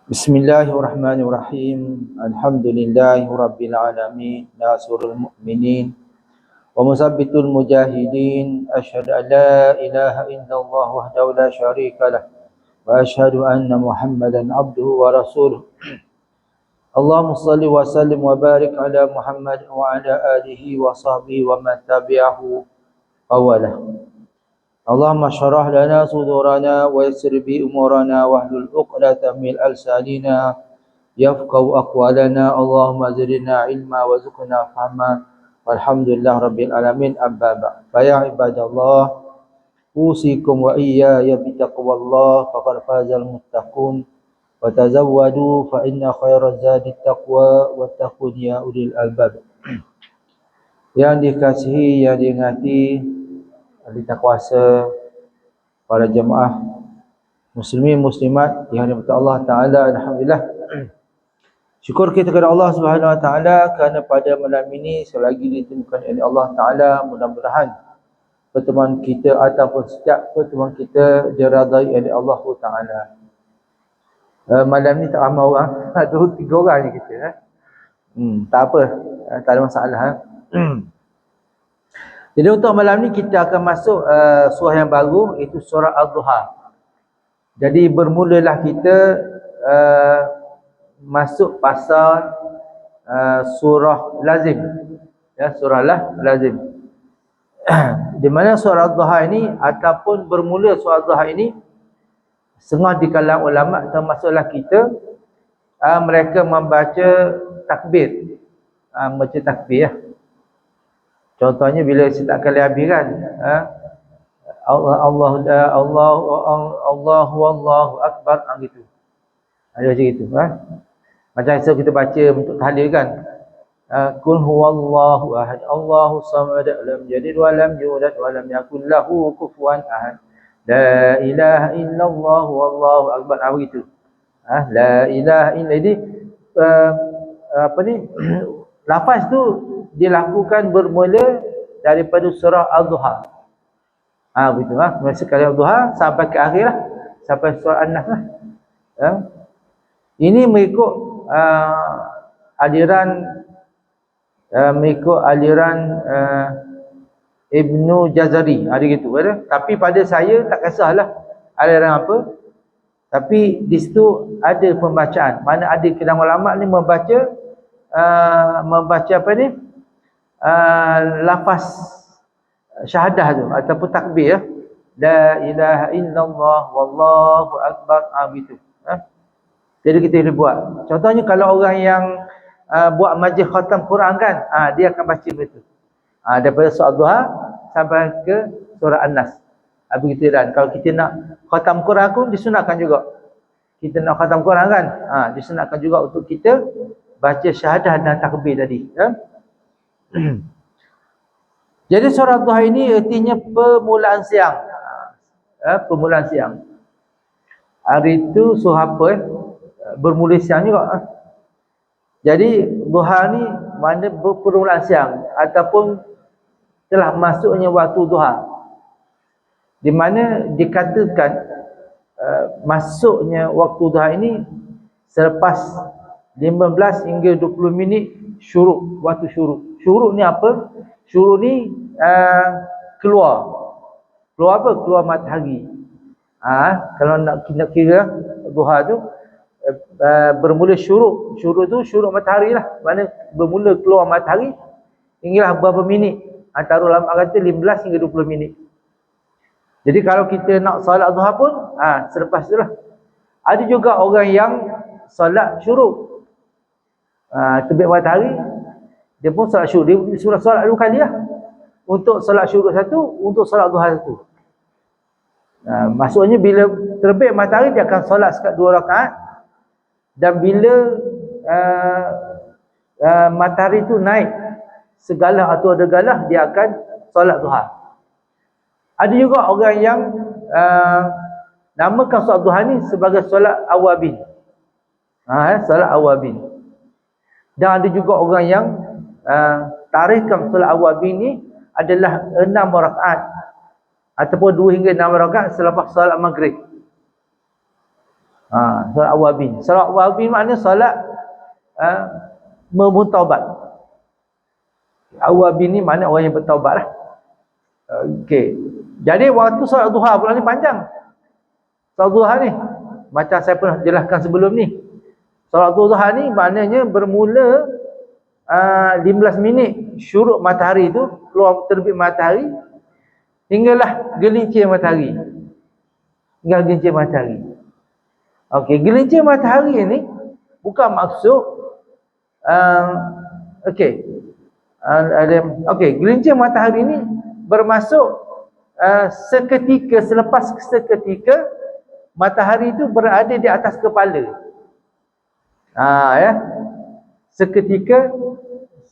Bismillahirrahmanirrahim. Alhamdulillahirabbil alamin. Nasrul mu'minin wa musabbitul mujahidin. Asyhadu an la ilaha illallah wahdahu la syarikalah wa asyhadu anna Muhammadan abduhu wa rasuluh. Allahumma shalli wa sallim wa barik ala Muhammad wa ala alihi wa sahbihi wa man tabi'ahu awalah. Allahumma syarah lana sudurana wa yassir bi umurana wahlul 'uqdatam min lisanina yafqahu aqwalana. Allahumma zidna ilma wa zidna fahma. Walhamdulillah rabbil alamin. Amma ba'd. Fa ya ibadallah, usikum wa iyaya bi taqwallah faqad fazal muttaqun. Wa tazawwadu fa inna khairaz zadi taqwa wa taqun ya ulil albab. Yang dikasihi, yang diingati ahli kuasa, para jemaah muslimin muslimat yang dirahmati Allah Taala, alhamdulillah. Syukur kita kepada Allah Subhanahu Wa Taala kerana pada malam ini selagi ditemukan oleh Allah Taala, mudah-mudahan pertemuan kita ataupun setiap pertemuan kita diradai oleh Allah Taala. Malam ni tak ramai orang, 2-3 orang je kita. Tak apa, tak ada masalah. Jadi untuk malam ni kita akan masuk surah yang baru, iaitu surah Ad-Duha. Jadi bermulalah kita masuk pasal surah lazim. Ya, surah lazim. Di mana surah Ad-Duha ini ataupun bermula surah Ad-Duha ini, setengah di kalangan ulama termasuklah kita, mereka membaca takbir. Membaca takbir ya. Contohnya bila setiap kali habis kan, Allahu akbar, gitu. Ada macam gitu, Macam kita baca untuk tahlil kan. Qul huwallahu ahad, Allahu samad, lam yalid wa lam yulad wa lam yakul lahu kufuwan ahad. La ilaha illallah wallahu akbar, begitu. La ilaha illallah. Jadi lafaz tu dilakukan bermula daripada surah Ad-Duha. Begitu masa kali Ad-Duha sampai ke akhir lah, sampai surah An-Nas lah. Ini mengikut aliran Ibnu Jazari, ada gitu ada. Tapi pada saya tak kisahlah aliran apa. Tapi di situ ada pembacaan. Mana ada kalangan ulama ni membaca apa ni? Lafaz syahadah tu ataupun takbir ya. La ilaha illallah wallahu akbar, gitu. Jadi kita boleh buat. Contohnya kalau orang yang buat majlis khatam Quran kan, dia akan baca begitu. Daripada surah Ad-Duha sampai ke surah An-Nas. Begitu dan kalau kita nak khatam Quran pun disunatkan juga. Kita nak khatam Quran kan, disunatkan juga untuk kita baca syahadah dan takbir tadi. Jadi surah Ad-Duha ini artinya permulaan siang. Permulaan siang. Hari itu surah apa? Bermula siang juga. Jadi duha ni mana permulaan siang ataupun telah masuknya waktu duha. Di mana dikatakan masuknya waktu duha ini selepas 15 hingga 20 minit syuruk, waktu syuruk. Syuruk ni apa? Syuruk ni keluar apa? Keluar matahari. Kalau nak kira duha tu bermula syuruk. Syuruk tu syuruk matahari lah. Mana bermula keluar matahari hinggalah berapa minit. Antara ulama kata 15 hingga 20 minit. Jadi kalau kita nak solat duha pun selepas tu lah. Ada juga orang yang solat syuruk. Terbit matahari, dia pun solat syuruk. Dia suruh solat 2 kali lah. Untuk solat syuruk satu, untuk solat duha satu. Maksudnya bila terbit matahari dia akan solat sekat 2 rakaat. Dan bila matahari tu naik segalah atau ada galah, dia akan solat duha. Ada juga orang yang namakan solat duha ni sebagai solat awabin. Solat awabin. Dan ada juga orang yang tarikhkan solat awabin ni adalah 6 rakaat ataupun 2 hingga 6 rakaat selepas solat maghrib. Solat awabin. Solat awabin maknanya solat bertaubat. Awabin ni maknanya orang yang bertaubat lah. Okey. Jadi waktu solat duha pula ni panjang. Solat duha ni macam saya pernah jelaskan sebelum ni. Solat duha ni maknanya bermula 15 minit syuruk matahari tu, keluar terbit matahari, hinggalah gelincir matahari. Hingga gelincir matahari. Okey, gelincir matahari ni bukan maksud gelincir matahari ni bermaksud seketika, selepas seketika matahari itu berada di atas kepala. Seketika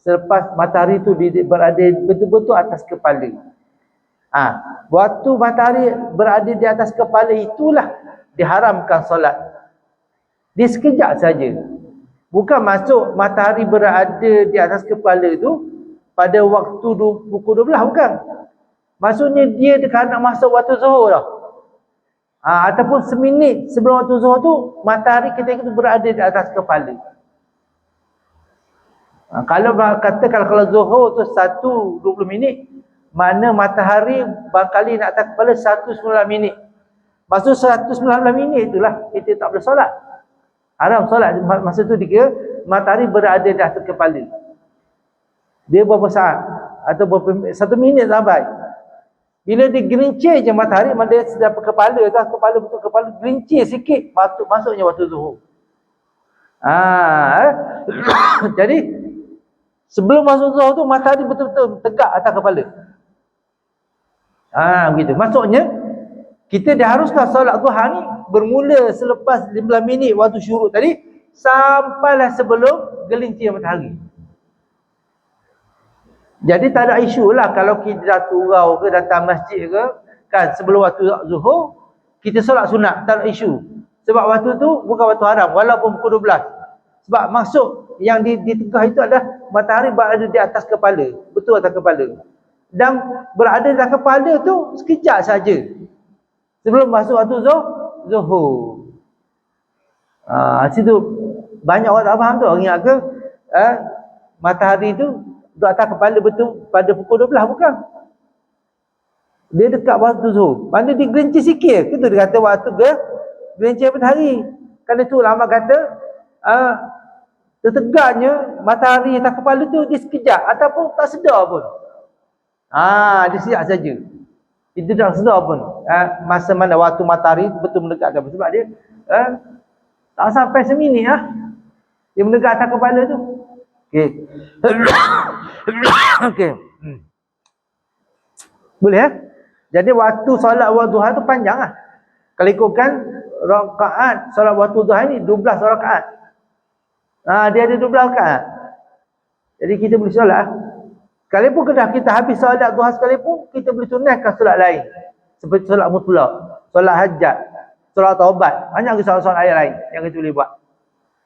selepas matahari itu berada betul-betul atas kepala. Waktu matahari berada di atas kepala itulah diharamkan solat. Dia sekejap saja. Bukan masuk matahari berada di atas kepala itu pada waktu pukul 12, bukan. Maksudnya dia dekat nak masuk waktu zuhur dah. Ataupun seminit sebelum waktu zuhur tu matahari ketika itu berada di atas kepala. Kalau zuhur tu 1:20 minit, mana matahari bakali nak atas kepala 1:19 minit. Maksud 1:19 minit itulah kita tak boleh solat. Haram solat masa tu dikira matahari berada di atas kepala. Dia berapa saat? Atau berapa 1 minit sampai. Bila dia gelincir je matahari, mana dia sedap kepala tu, kepala gelincir sikit, masuknya waktu zuhur. Jadi sebelum masuk zuhur tu matahari betul-betul tegak atas kepala. Begitu. Maksudnya kita diharuskan solat duha ni bermula selepas 15 minit waktu syuruk tadi sampailah sebelum gelincir matahari. Jadi tak ada isu lah kalau kita dah surau ke datang masjid ke, kan sebelum waktu zuhur kita solat sunat, tak ada isu. Sebab waktu tu bukan waktu haram walaupun pukul 12. Sebab maksud yang di tengah itu adalah matahari berada di atas kepala, betul atas kepala. Dan berada di atas kepala tu sekejap saja sebelum masuk waktu zuhur. Situ banyak orang tak faham tu. Orang ingat ke matahari tu duduk atas kepala betul pada pukul 12, bukan. Dia dekat waktu zuhur. Mana dia gelincir sikit, itu dia kata waktu gelincir matahari. Kerana tu ulama kata tertegaknya matahari atas kepala tu dia sekejap ataupun tak sedar pun. Dia sekejap saja. Itu tak sedar pun. Masa mana waktu matahari betul mendekatkan, sebab dia tak sampai seminit dia mendekat atas kepala tu. Okey. Okey. Boleh Jadi waktu solat duha tu panjang lah. Kalau ikutkan rakaat solat waktu duha ni 12 rakaat. Dia ada 12 rakaat. Jadi kita boleh solat. Sekalipun kita habis solat duha sekalipun, kita boleh tunaikan solat lain. Seperti solat mutlak, solat hajat, solat taubat. Banyak lagi solat-solat lain yang kita boleh buat.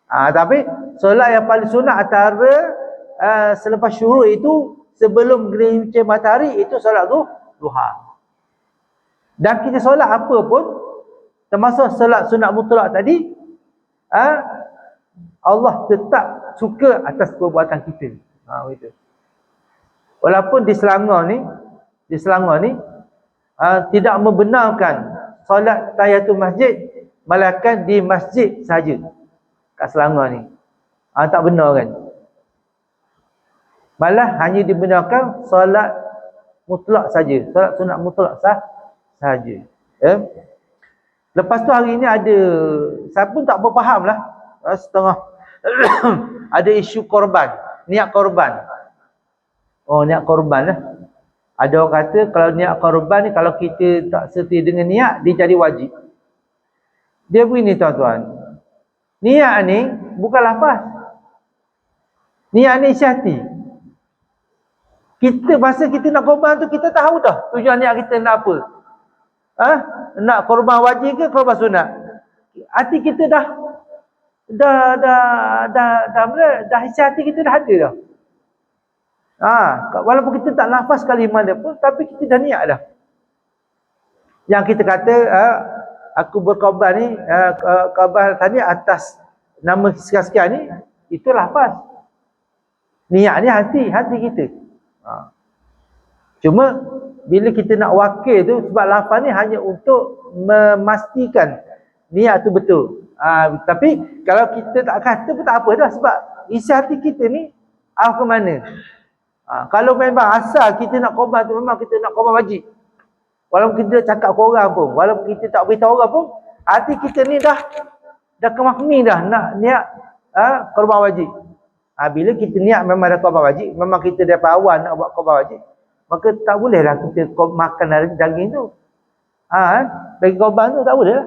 Tapi solat yang paling sunat antara selepas syuruk itu sebelum gelincir matahari itu solat duha. Dan kita solat apa pun termasuk solat sunat mutlak tadi, Allah tetap suka atas perbuatan kita. Begitu. Walaupun di Selangor ni tidak membenarkan solat tahiyatul masjid melainkan di masjid saja. Kat Selangor ni tak benar kan. Malah hanya dibenarkan solat mutlak saja, solat sunat mutlak saja. Lepas tu hari ni ada, saya pun tak berfaham lah, setengah ada isu korban, niat korban. Niat korban lah. Ada orang kata kalau niat korban ni, kalau kita tak serti dengan niat, dia jadi wajib. Dia begini tuan-tuan, niat ni bukan lafaz. Niat ni isi hati. Masa kita nak korban tu, kita tahu dah tujuan niat kita nak apa. Nak korban wajib ke korban sunat. Hati kita dah isi hati kita dah ada dah. Walaupun kita tak lafaz kalimah dia pun, tapi kita dah niat dah. Yang kita kata aku berkorban ni, korban tadi atas nama sekian-sekian ni, itu lafaz. Niat ni hati kita. Cuma bila kita nak wakil tu, sebab lafaz ni hanya untuk memastikan niat tu betul. Tapi kalau kita tak kata pun tak apa dah, sebab isi hati kita ni ke mana. Kalau memang asal kita nak korban tu, memang kita nak korban wajib. Walaupun kita cakap ke orang pun, walaupun kita tak beritahu orang pun, hati kita ni dah kemakni dah nak niat korban wajib. Bila kita niat memang ada korban wajib, memang kita daripada awal nak buat korban wajib, maka tak bolehlah kita makan daging tu. Daging korban tu tak boleh lah.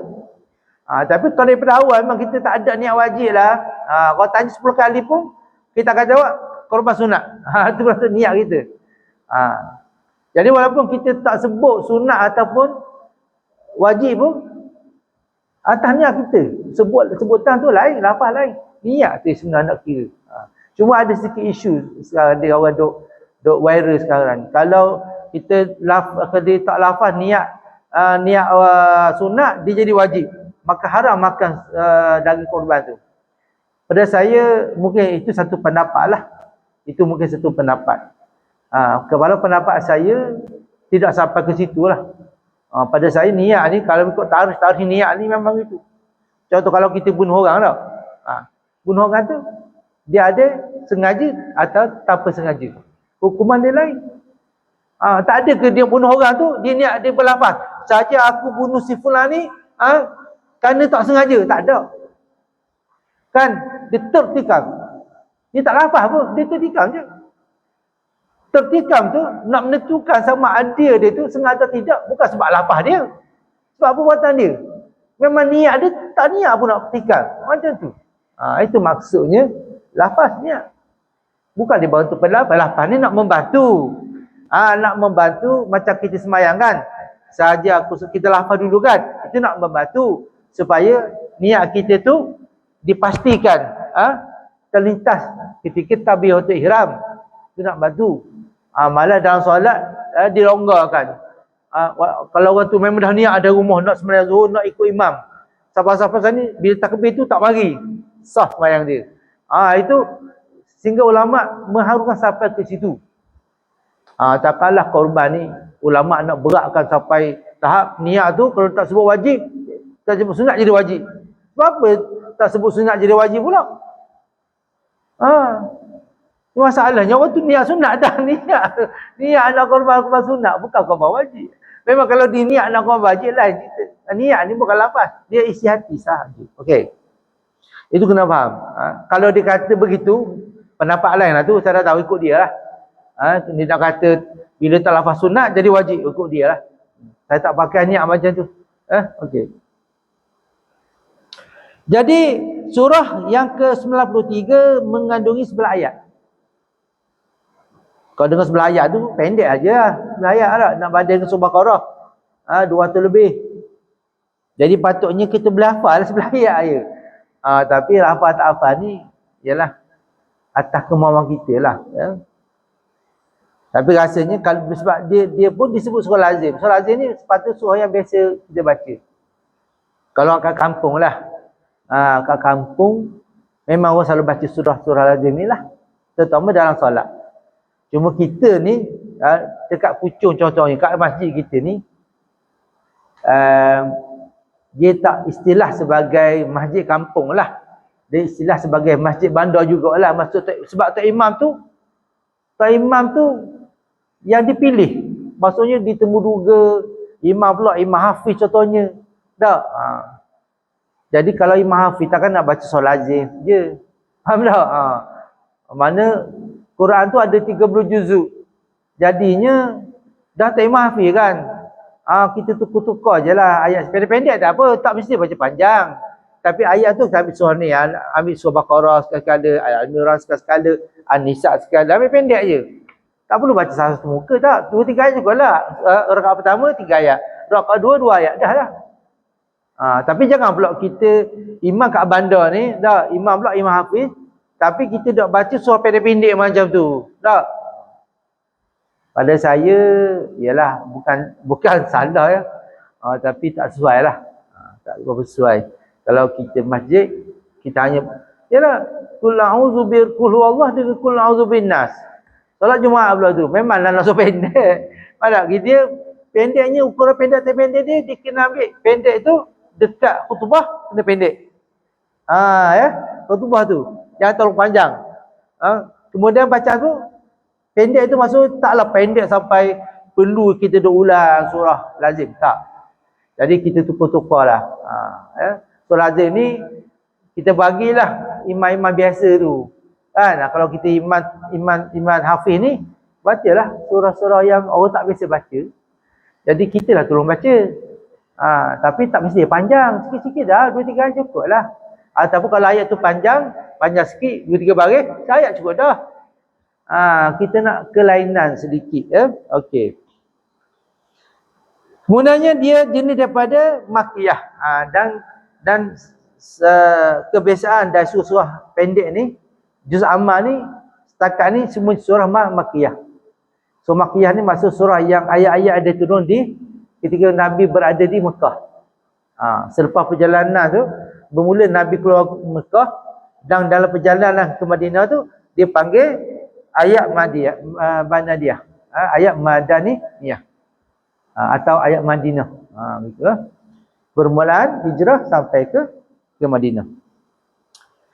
Tapi kalau daripada awal memang kita tak ada niat wajib lah. Kalau tanya 10 kali pun, kita akan jawab korban sunat. Itu berarti niat kita. Jadi walaupun kita tak sebut sunat ataupun wajib pun, atas niat kita. Sebutan tu lain, lafaz lain. Niat tu sebenarnya nak kira. Cuma ada sikit isu sekarang, dia orang duk viral sekarang. Kalau kita tak lafaz niat sunat, dia jadi wajib. Maka haram makan daging korban tu. Pada saya, mungkin itu satu pendapat lah. Itu mungkin satu pendapat. Kalau pendapat saya, tidak sampai ke situ lah. Pada saya, niat ni, kalau ikut tarikh niat ni memang itu. Contoh kalau kita bunuh orang tau. Bunuh orang tu, dia ada sengaja atau tanpa sengaja. Hukuman dia lain. Tak ada ke dia bunuh orang tu, dia niat, dia berlafaz, saja aku bunuh si fulan ni, kerana tak sengaja. Tak ada. Kan? Dia tertikam. Dia tak lafaz pun, dia tertikam je. Tertikam tu nak menentukan sama ada dia tu sengaja tidak, bukan sebab lafaz dia, sebab perbuatan dia. Memang niat dia tak niat pun nak tertikam. Macam tu. Itu maksudnya lafaz niat. Bukan dia bantu pelafaz. Lafaz ni nak membantu. Nak membantu macam kita sembahyang kan. Sahaja kita lafaz dulu kan. Itu nak membantu supaya niat kita tu dipastikan terlintas ketika takbiratul ihram. Itu nak bantu. Malah dalam solat dilonggarkan. Kalau orang tu memang dah niat ada rumah nak sembahyang zuhur, nak ikut imam, siapa-siapa ni bila takbir tu tak mari, sah sembahyang dia. Itu sehingga ulama mengharumkan sampai ke situ. Tak kalah korban ni, ulama nak beratkan sampai tahap niat tu kalau tak sebut wajib, tak sebut sunat jadi wajib. Sebab apa tak sebut sunat jadi wajib pula? Masalahnya orang tu niat sunat dah. Niat nak korban sunat, bukan korban wajib. Memang kalau dia niat nak korban wajib lah. Niat ni bukan lafaz, dia isi hati sahaja. Okey. Itu kena faham. Kalau dia kata begitu, pendapat lain lah tu, saya dah tahu, ikut dia lah. Dia nak kata bila tak lafaz sunat jadi wajib, ikut dia lah. Saya tak pakai niat macam tu. Okey. Jadi surah yang ke-93 mengandungi 11 ayat. Kalau dengar 11 ayat tu pendek aja lah. 11 ayat lah nak banding dengan surah Baqarah. 200 lebih. Jadi patutnya kita berhafal 11 ayat aja. Tapi hafal tak hafal ni ialah atas kemauan kita lah, ya. Tapi rasanya kalau sebab dia pun disebut surah lazim. Surah lazim ni sepatutnya surah yang biasa kita baca. Kalau kat kampung lah. Kat kampung memang orang selalu baca surah-surah lazim ni lah. Terutama dalam solat. Cuma kita ni dekat Puchong contohnya, kat masjid kita ni dia tak istilah sebagai masjid kampung lah. Dia istilah sebagai masjid bandar jugalah. Maksud sebab Tok Imam tu yang dipilih. Maksudnya ditemuduga imam pula, Imam Hafiz contohnya. Tak? Jadi kalau Imam Hafiz takkan nak baca surah lazim je. Faham tak? Mana Quran tu ada 30 juzuk. Jadinya dah tak Imam Hafiz kan. Kita tukar-tukar je lah. Ayat pendek-pendek tak apa. Tak mesti baca panjang. Tapi ayat tu kita ambil surah ni. Ambil surah Baqarah sekali-sekala. Ayat Al-Imran sekali-sekala. An-Nisa sekali-sekala. Ambil pendek je. Tak perlu baca satu muka tak. 2-3 ayat juga lah. Rakaat pertama 3 ayat. Rakaat kedua 2 ayat. Dah lah. Tapi jangan pula kita imam kat bandar ni. Dah. Imam pula Imam Hafiz. Tapi kita dah baca surah pendek-pendek macam tu. Tak? Pada saya, ialah bukan salah ya. Tapi tak sesuai lah. Tak berapa sesuai. Kalau kita masjid, kita hanya yalah, qul a'udzu bi qul huwallah dengan qul a'udzu binnas. Solat Jumaat pula tu memanglah nak so pendek. Malah kita pendeknya, ukuran pendek atau pendek dia kena ambil pendek tu dekat khutbah kena pendek. Ya, khutbah tu jangan terlalu panjang. Kemudian bacaan tu pendek tu maksud taklah pendek sampai perlu kita duk ulang surah lazim, tak. Jadi kita tukar-tukar lah. So lazim ni kita bagilah imam-imam biasa tu. Kan? Kalau kita iman hafiz ni, bacalah surah-surah yang orang tak biasa baca. Jadi kita lah tolong baca. Tapi tak mesti panjang. Sikit-sikit dah, 2-3 ayat cukup lah. Ataupun kalau ayat tu panjang sikit, 2-3 baris, ayat cukup dah. Kita nak kelainan sedikit. Okey. Kemudiannya dia jenis daripada makiyah. Dan kebiasaan dari surah pendek ni, juz amma ni, setakat ni semua surah makiyah. So makiyah ni maksud surah yang ayat-ayat ada turun di ketika Nabi berada di Mekah. Selepas perjalanan tu, bermula Nabi keluar Mekah dan dalam perjalanan ke Madinah tu dia panggil ayat Madinah, ayat Madaniyah, atau ayat Madinah. Gitu lah. Permulaan hijrah sampai ke Madinah.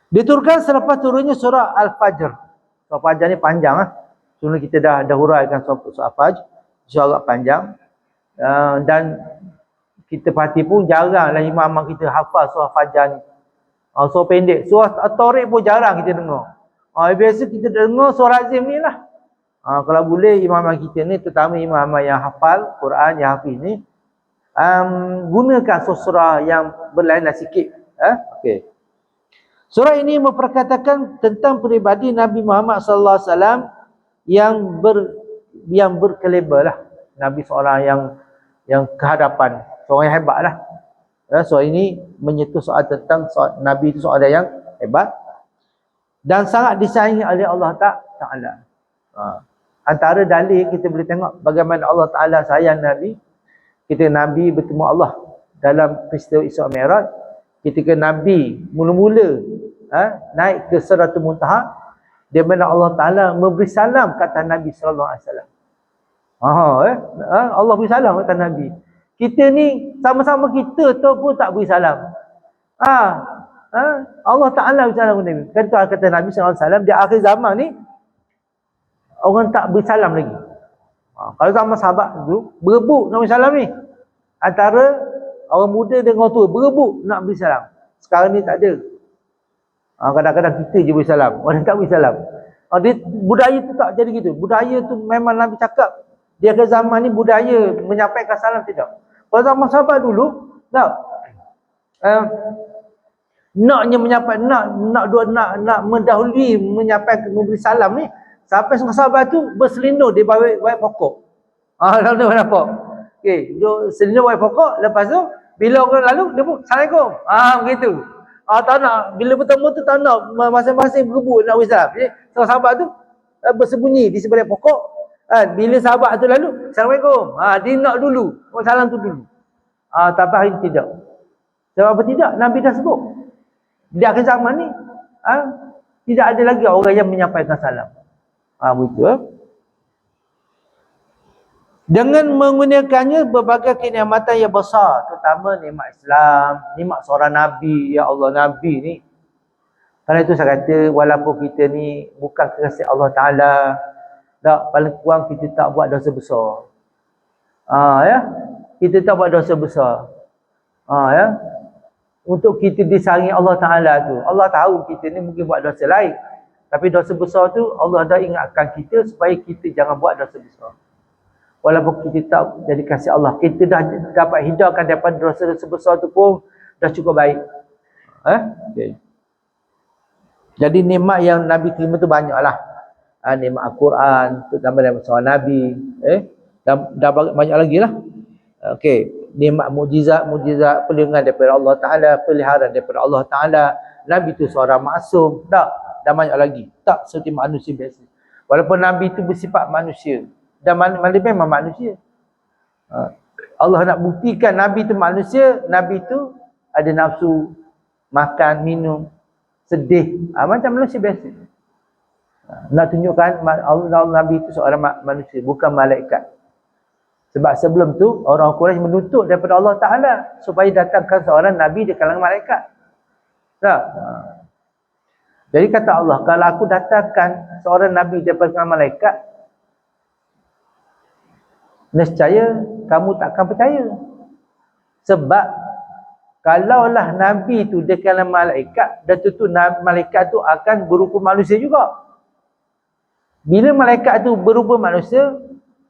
Diturunkan selepas turunnya surah Al-Fajr. Surah Fajr ni panjang lah. Sebenarnya kita dah huraikan surah Fajr. Surah agak panjang. Dan kita perhati pun jaranglah imam kita hafal surah Fajr ni. Surah pendek. Surah At-Tariq pun jarang kita dengar. Biasa kita dengar surah Azim ni lah. Kalau boleh imam kita ni, terutama imam yang hafal Quran, yang hafiz ni, gunakan surah yang berlainan sikit. Okey. Surah ini memperkatakan tentang peribadi Nabi Muhammad sallallahu alaihi wasallam yang berkelebar lah. Nabi seorang yang kehadapan, seorang yang hebat lah. Surah ini menyentuh soal tentang Nabi itu seorang yang hebat dan sangat disayangi oleh Allah Ta'ala. Antara dalil kita boleh tengok bagaimana Allah Ta'ala sayang Nabi. Ketika Nabi bertemu Allah dalam peristiwa Isra Mi'raj, ketika Nabi mula-mula naik ke Sidratul Muntaha, di mana Allah Ta'ala memberi salam kata Nabi sallallahu alaihi wasallam. Allah beri salam kata Nabi. Kita ni sama-sama kita tu pun tak beri salam. Allah Ta'ala beri salam kepada Nabi. Kata Nabi sallallahu alaihi wasallam, di akhir zaman ni orang tak beri salam lagi. Kalau zaman sahabat tu berebut nak beri salam ni, antara orang muda dengan orang tua berebut nak beri salam. Sekarang ni tak ada. Kadang-kadang kita je beri salam, orang tak beri salam. Budaya tu tak jadi gitu. Budaya tu memang Nabi cakap dia ke zaman ni budaya menyampaikan salam tidak. Kalau zaman sahabat dulu tak, naknya menyampaikan, nak mendahului menyampaikan memberi salam ni, sampai sahabat tu berselindung di bawah pokok. Kalau dia nampak. Okey, duduk selindung bawah pokok, lepas tu bila orang lalu dia pun Assalamualaikum. Begitu. Tak nak, bila bertemu tu tak nak masing-masing berebut nak beri salam. Jadi sahabat tu bersembunyi di sebelah pokok. Bila sahabat tu lalu Assalamualaikum. Dia nak dulu, salam tu dulu. Tapi hari ini tidak. Sebab apa tidak? Nabi dah sebut. Di akhir zaman ni tidak ada lagi orang yang menyampaikan salam. Begitu. Dengan menggunakannya berbagai kenikmatan yang besar, terutama nikmat Islam, nikmat seorang Nabi. Ya Allah, Nabi ni. Karena itu saya kata, walaupun kita ni bukan kekasih Allah Ta'ala, tak, paling kurang kita tak buat dosa besar. Kita tak buat dosa besar. Untuk kita disayangi Allah Ta'ala tu. Allah tahu kita ni mungkin buat dosa lain. Tapi dosa besar tu Allah dah ingatkan kita supaya kita jangan buat dosa besar. Walaupun kita tak jadi kasih Allah, kita dah dapat hidupkan daripada dosa-dosa besar tu pun dah cukup baik. Okay. Jadi nikmat yang Nabi terima tu banyaklah. Nikmat Al-Quran, terutama dari seorang Nabi. Dah banyak lagi lah. Okey, nikmat mukjizat perlindungan daripada Allah Ta'ala, peliharaan daripada Allah Ta'ala. Nabi tu seorang maksum. Tak, dah banyak lagi. Tak seperti manusia biasa. Walaupun Nabi tu bersifat manusia. Dan memang manusia. Allah nak buktikan Nabi tu manusia, Nabi tu ada nafsu makan, minum, sedih. Macam manusia biasa. Nak tunjukkan Allah Nabi itu seorang manusia, bukan malaikat. Sebab sebelum tu orang Quraisy menuntut daripada Allah Ta'ala supaya datangkan seorang Nabi di kalangan malaikat. Tak? Jadi kata Allah, kalau aku datangkan seorang Nabi daripada kalangan malaikat, nescaya kamu takkan percaya. Sebab kalaulah Nabi tu di kalangan malaikat, dan tentu malaikat tu akan berupa manusia juga. Bila malaikat tu berupa manusia,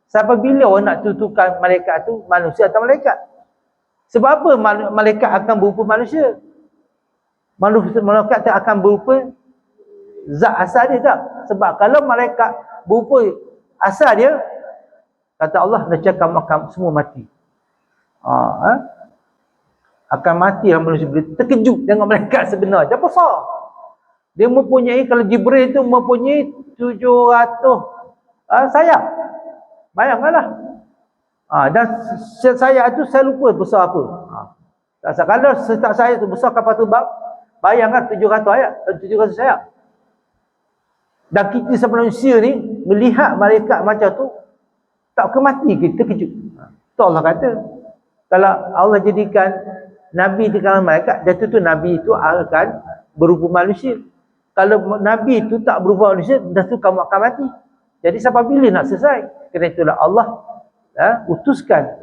sampai bila orang nak tentukan malaikat tu manusia atau malaikat? Sebab apa malaikat akan berupa manusia? Malaikat tu akan berupa zat asal dia tak? Sebab kalau malaikat berupa asal dia, kata Allah, nescaya kamu akan semua mati. Akan mati lah manusia bila terkejut dengan malaikat sebenar. Dia besar. Dia mempunyai, kalau Jibril tu mempunyai 700 sayap. Bayangkanlah. Dan sayap tu saya lupa besar apa. Kalau setak sayap tu besar kapal terbang, bayangkan 700 ayat, 700 sayap. Dan kita sebagai manusia ni melihat malaikat macam tu, tak ke mati kita terkejut. Tu Allah kata, kalau Allah jadikan Nabi di kalangan malaikat, dan tentu Nabi itu akan berupa manusia. Kalau Nabi itu tak berupa manusia, dah tu kamu akan mati. Jadi sampai bila nak selesai? Kerana itulah Allah utuskan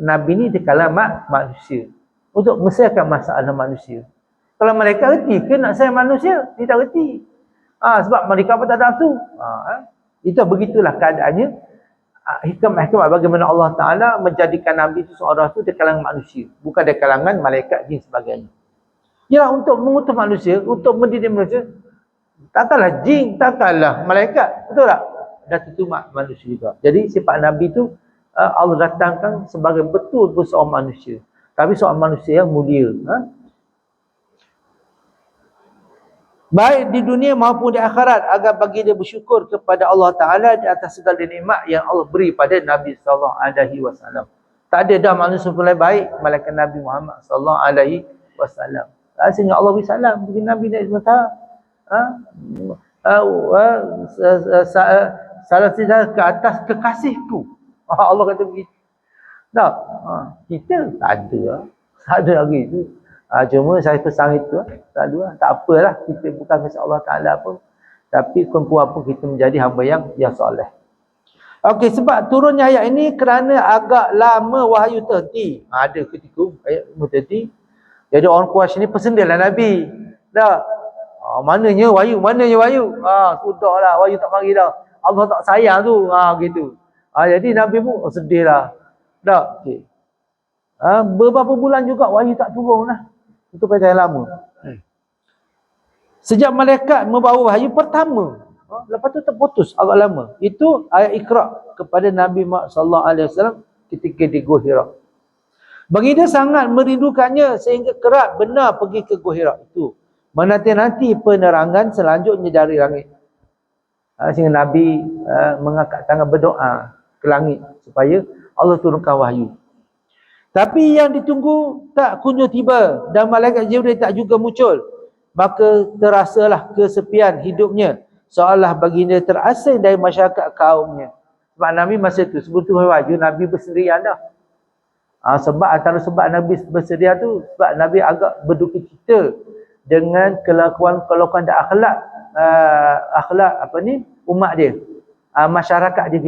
Nabi ni di kalangan manusia untuk menyelesaikan masalah manusia. Kalau mereka reti ke nak sayang manusia? Dia tak reti. Sebab mereka pun tak ada nafsu. Itu begitulah keadaannya. Hikmah bagaimana Allah Ta'ala menjadikan Nabi itu seorang itu di kalangan manusia, bukan di kalangan malaikat, jin sebagainya. Ya, untuk mengutus manusia, untuk mendidik manusia, takkanlah jin, takkanlah malaikat, betul tak? Dan tentu manusia juga. Jadi sifat Nabi itu Allah datangkan sebagai betul seorang manusia, tapi seorang manusia yang mulia. Baik di dunia maupun di akhirat, agar bagi dia bersyukur kepada Allah Ta'ala di atas segala nikmat yang Allah beri pada Nabi SAW. Tak ada dah manusia paling baik malaikat Nabi Muhammad SAW. Sehingga Allah beri salam bagi Nabi SAW. Salam saya ke atas kekasihku. Allah kata begitu. Tak? Kita tak ada. Tak ada lagi itu. Cuma saya pesan itu. Tak ada. Tak apalah. Kita bukan kasih Allah Ta'ala pun. Tapi perempuan pun kita menjadi hamba yang soleh. Okey, sebab turunnya ayat ini kerana agak lama wahyu terhenti. Ada ketika ayat terhenti. Jadi orang Quraisy ni persendirilah Nabi. Dah. Mananya wahyu? Mananya wahyu? Sudahlah, wahyu tak mari dah. Allah tak sayang tu. Gitu. Jadi Nabi pun sedih lah. Dah. Okey. Beberapa bulan juga wahyu tak turun lah. Itu perjalanan lama. Sejak malaikat membawa wahyu pertama. Lepas tu terputus agak lama. Itu ayat Iqra kepada Nabi Muhammad SAW ketika di Gua Hira. Bagi dia sangat merindukannya sehingga kerap benar pergi ke Gua Hira itu, menanti-nanti penerangan selanjutnya dari langit. Sehingga Nabi mengangkat tangan berdoa ke langit supaya Allah turunkan wahyu. Tapi yang ditunggu tak kunjung tiba dan malaikat Jibril tak juga muncul. Maka terasalah kesepian hidupnya, seolah baginda terasing dari masyarakat kaumnya. Sebab Nabi masa tu sebelum tu wahyu, Nabi bersendirian dah. Sebab antara sebab Nabi bersendirian tu, sebab Nabi agak berduka cita dengan kelakuan dan akhlak umat dia, masyarakat dia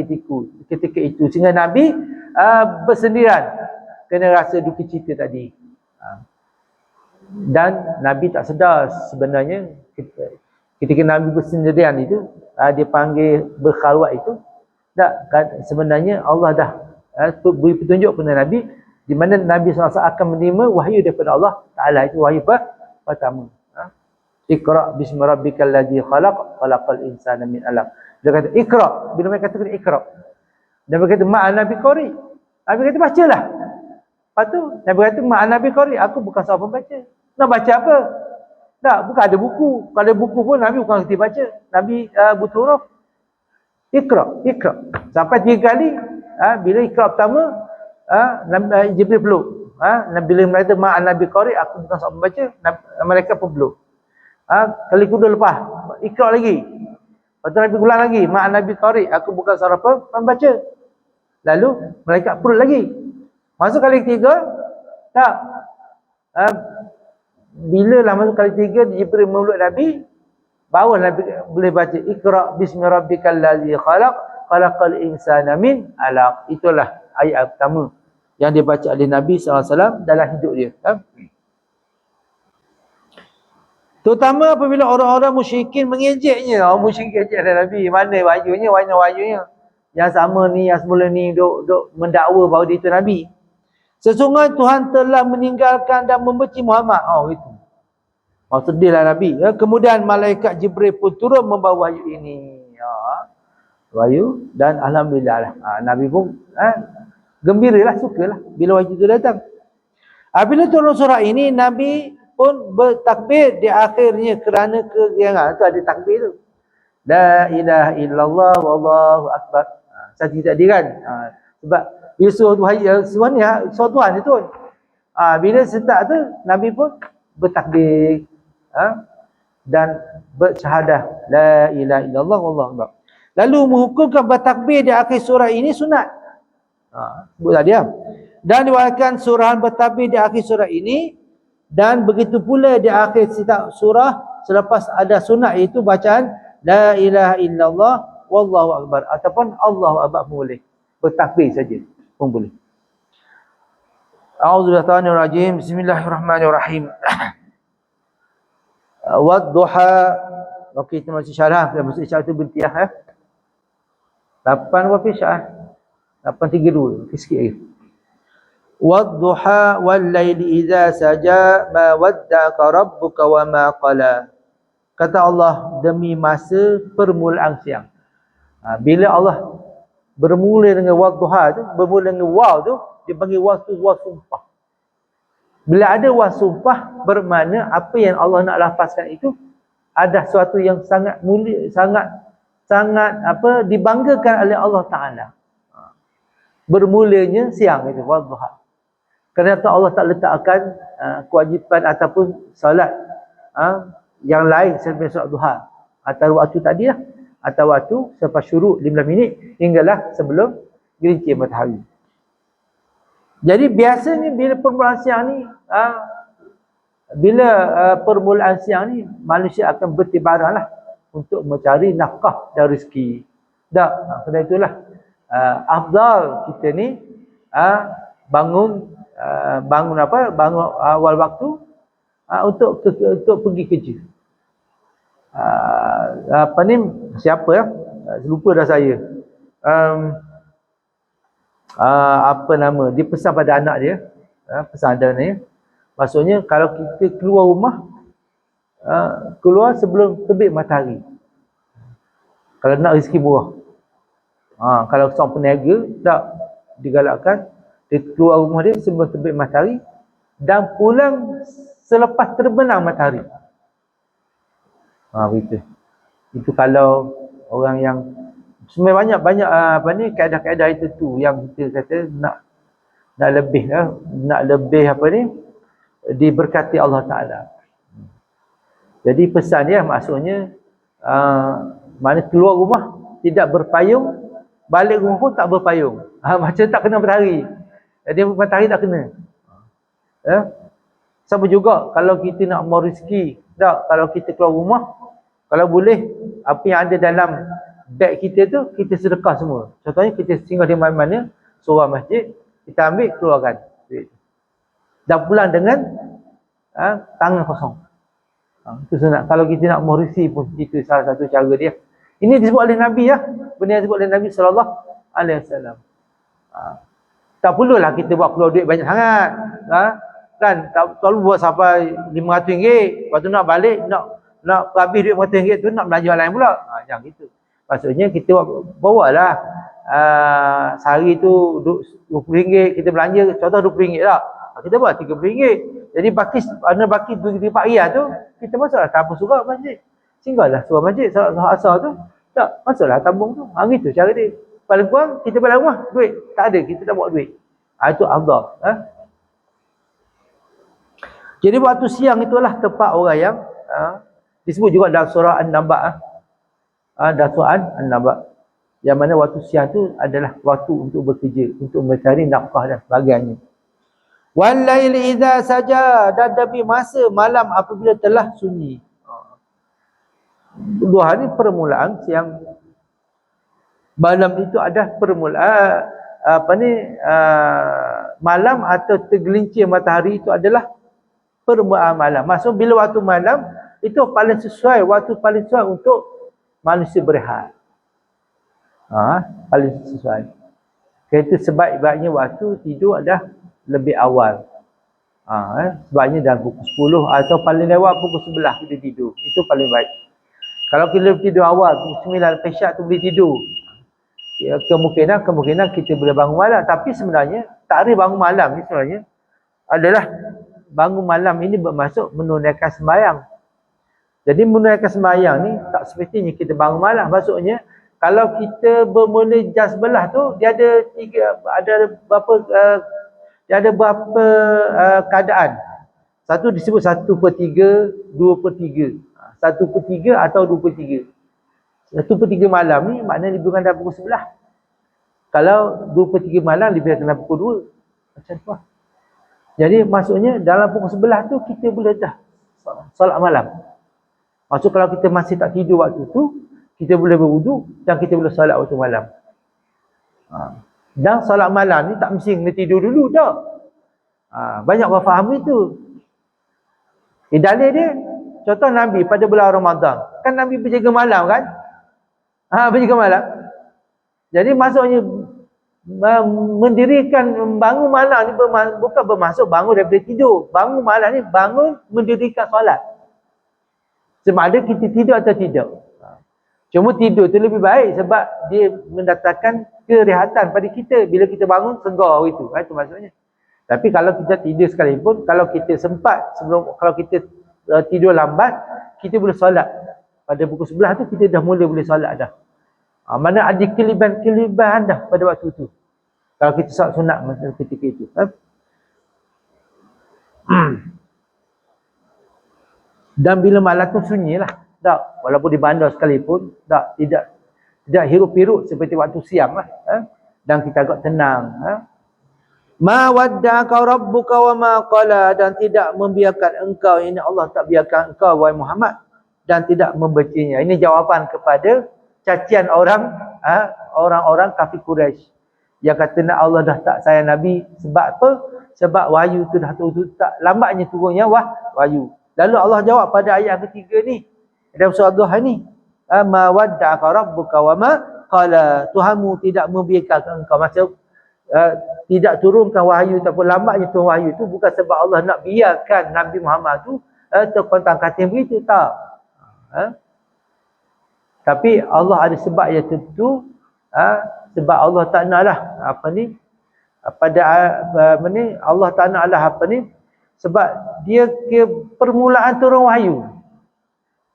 ketika itu, sehingga Nabi bersendirian kena rasa duka cita tadi. Dan Nabi tak sedar sebenarnya ketika Nabi bersendirian itu, dia panggil berkhalwat itu, sebenarnya Allah dah beri petunjuk kepada Nabi di mana Nabi SAW akan menerima wahyu daripada Allah Ta'ala. Itu wahyu pertama. Iqra bismi rabbikal ladzi khalaq, khalaqal insana min 'alaq. Dia kata Iqra, bila mereka kata Iqra, dia berkata ma'an nabi qari. Nabi kata bacalah. Lepas tu Nabi kata ma'an nabi qari, aku bukan seorang pembaca. Nak baca apa? Tak, bukan ada buku. Kalau ada buku pun Nabi bukan kerti baca. Nabi butuh huruf. Iqra. Sampai 3 kali. Bila Iqra pertama, Jibril peluk. Bila mereka ma'an Nabi Qari, aku bukan seorang membaca, mereka pun belum. Kali kedua lepas, ikrar lagi. Lepas tu Nabi ulang lagi, ma'an Nabi Qari, aku bukan seorang membaca. Lalu mereka pun lagi. Masuk kali ketiga, tak. Bila lah masuk kali ketiga, Jibril memeluk Nabi, baru Nabi boleh baca Iqra bismi rabbikal ladzi khalaq khalaqal insana min 'alaq. Itulah ayat pertama yang dibaca oleh Nabi SAW dalam hidup dia. Terutama apabila orang-orang musyrikin mengejeknya. Orang musyrikin ejek Nabi. Mana wahyunya? Yang sama ni, yang semula ni duk mendakwa bahawa dia itu Nabi. Sesungguhnya Tuhan telah meninggalkan dan membenci Muhammad. Itu. Sedihlah Nabi. Kemudian malaikat Jibril pun turun membawa wahyu ini. Wahyu dan alhamdulillah lah. Nabi pun gembiralah, sukalah bila wahyu itu datang. Bila turun surah ini, Nabi pun bertakbir di akhirnya kerana kegiangan. Itu ada takbir tu. La ilaha illallah wallahu akbar. Saya tidak diran. Sebab bila surah ni, surah Tuhan itu. Bila start tu, Nabi pun bertakbir. Dan bersyahadah. La ilaha illallah wallahu akbar. Lalu menghukumkan bertakbir di akhir surah ini sunat. Sebut tadi ya. Dan diwakilkan surahan bertakbir di akhir surah ini. Dan begitu pula di akhir setiap surah selepas ada sunat, iaitu bacaan la ilaha illallah wallahu akbar ataupun Allahu akbar pun boleh. Bertakbir saja pun boleh. A'udzubillahi Bismillahirrahmanirrahim. Wad-duha. Okey, kita masih syarah. Maksud syarah itu bintiah 8 berapa syarah? 832. Sikit lagi. Wad-duha wal-laili idza saja ma wadda'aka rabbuka wa ma qala. Kata Allah, demi masa permulaan siang. Bila Allah bermula dengan wad-duha tu, bermula dengan waw tu, dia panggil waw tu waw sumpah. Bila ada waw sumpah, bermakna apa yang Allah nak lafazkan itu ada sesuatu yang sangat mulia, sangat dibanggakan oleh Allah Taala. Bermulanya siang itu wad-duha. Kerana Allah tak letakkan kewajipan ataupun solat yang lain selain solat duha. Atau waktu tadi lah. Atau waktu selepas syuruk 15 minit hinggalah sebelum gelincir matahari. Jadi biasanya bila permulaan siang ni, permulaan siang ni, manusia akan bertibaran lah untuk mencari nafkah dan rezeki. Kerana itulah afdal kita ni bangun awal waktu untuk pergi kerja. Siapa ya? Lupa dah saya. Dia pesan pada anak dia. Pesan ada ni. Maksudnya kalau kita keluar rumah, keluar sebelum terbit matahari. Kalau nak rezeki murah. Kalau seorang peniaga, tak digalakkan dia keluar rumah dia sebelum terbit matahari dan pulang selepas terbenam matahari. Begitu. Itu kalau orang yang sebenarnya banyak kaedah-kaedah itu tu yang kita kata nak lebih diberkati Allah Taala. Jadi pesan dia maksudnya mana keluar rumah tidak berpayung, balik rumah pun tak berpayung. Macam tak kena matahari. Jadi matahari tak kena. Sama juga kalau kita nak mau rezeki, kalau kita keluar rumah, kalau boleh apa yang ada dalam beg kita tu kita sedekah semua. Contohnya kita singgah di mana-mana, seorang masjid, kita ambil keluarkan duit. Dan pulang dengan tangan kosong. Itu sunat. Kalau kita nak mau rezeki pun itu salah satu cara dia. Ini disebut oleh Nabi ya. Benda yang disebut oleh Nabi sallallahu alaihi wasallam. Tak perlulah kita buat keluar duit banyak sangat. Kan tak perlu buat sampai RM500. Lepas tu nak balik nak habis duit RM500 tu nak belanja lain pula. Jangan gitu. Maksudnya kita bawalah sehari tu RM20 kita belanja, contoh RM20 tak. Kita buat RM30. Jadi baki RM2-RM4 tu kita masuklah tabung surau masjid. Singgahlah surau masjid salat asar tu. Tak, masuklah tabung tu. Gitu cara dia. Paling kurang kita balik rumah duit tak ada, kita tak bawa duit. Itu afdal. Jadi waktu siang itulah tempat orang yang disebut juga dalam surah An-Naba, dalam surah An-Naba, yang mana waktu siang tu adalah waktu untuk bekerja, untuk mencari nafkah dan sebagainya. Wal laili idza saja, dan demi masa malam apabila telah sunyi. Dua hari permulaan siang. Malam itu ada permulaan malam atau tergelincir matahari itu adalah permulaan malam. Maksud bila waktu malam itu paling sesuai, waktu paling sesuai untuk manusia berehat. Paling sesuai. Itu sebaik-baiknya waktu tidur adalah lebih awal. Sebabnya dalam pukul 10 atau paling lewat pukul 11 kita tidur. Itu paling baik. Kalau kita tidur awal pukul 9 pesyak tu boleh tidur. Ya, kemungkinan kita boleh bangun malam, tapi sebenarnya takrif bangun malam ni sebenarnya adalah bangun malam ini bermaksud menunaikan sembahyang. Jadi menunaikan sembahyang ni tak sepatutnya kita bangun malam. Maksudnya kalau kita bermula jam 11 tu dia ada berapa keadaan. Satu disebut 1/3, 2/3. 1/3 atau 2/3. 1/3 malam ni maknanya lebih kurang dalam pukul 11. Kalau 2/3 malam lebih kurang dalam pukul 2. Macam tu lah. Jadi maksudnya dalam pukul 11 tu kita boleh dah solat malam. Maksud kalau kita masih tak tidur waktu tu, kita boleh berwuduk dan kita boleh solat waktu malam. Dan solat malam ni tak mesti kena tidur dulu dah. Banyak orang faham itu. Dalil dia, contoh Nabi pada bulan Ramadan. Kan Nabi berjaga malam kan? Berjaga malam. Jadi maksudnya mendirikan bangun malam ni bukan bermaksud bangun daripada tidur. Bangun malam ni bangun mendirikan solat. Sama ada kita tidur atau tidak. Cuma tidur tu lebih baik sebab dia mendatangkan kerehatan pada kita. Bila kita bangun segar itu. Itu maksudnya. Tapi kalau kita tidur sekalipun, kalau kita sempat kalau kita tidur lambat, kita boleh solat. Pada pukul 11 tu kita dah mula boleh solat dah. Mana ada kelebihan dah pada waktu tu. Kalau kita solat sunat masa ketika itu. Dan bila malam tu sunyi lah. Tak, walaupun di bandar sekalipun, tidak hiruk-piruk seperti waktu siang lah. Dan kita agak tenang. Ma wadda'aka rabbuka wa ma qala, dan tidak membiarkan engkau, ini Allah tak biarkan engkau wahai Muhammad, dan tidak membecanya. Ini jawapan kepada cacian orang-orang kafir Quraisy yang kata nak Allah dah tak sayang Nabi. Sebab apa? Sebab wahyu tu dah tak lambatnya turunnya wahyu. Lalu Allah jawab pada ayat ketiga ni dalam surah Duha ni, ma wadda'aka rabbuka wa ma qala, Tuhanmu tidak membiarkan engkau. Maksud tidak turunkan wahyu ataupun lambatnya turun wahyu tu bukan sebab Allah nak biarkan Nabi Muhammad tu terkontang-kating begitu, tak. Tapi Allah ada sebab yang tentu, sebab Allah tak naklah Allah tak naklah sebab dia permulaan turun wahyu.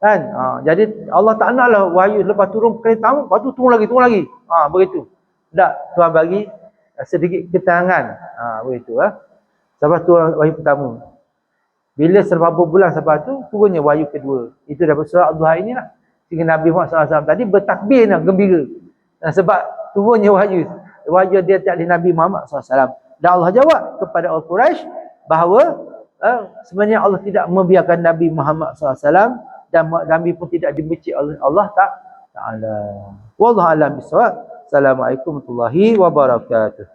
Kan? Jadi Allah tak naklah wahyu lepas turun kali pertama, lepas tu turun lagi. Begitu. Tak, Tuhan bagi sedikit ketenangan. Begitu. Sampai turun wahyu pertama. Bila beberapa bulan sampai tu, turunnya wahyu kedua. Itu dapat surah Al-Duha inilah. Sehingga Nabi Muhammad SAW tadi bertakbir nak gembira. Sebab turunnya wahyu. Wahyu dia tak dari Nabi Muhammad SAW. Dan Allah jawab kepada orang Quraisy bahawa sebenarnya Allah tidak membiarkan Nabi Muhammad SAW dan Nabi pun tidak dibenci oleh Allah Ta'ala. Wallahu a'lam bishawab. Assalamualaikum warahmatullahi wabarakatuh.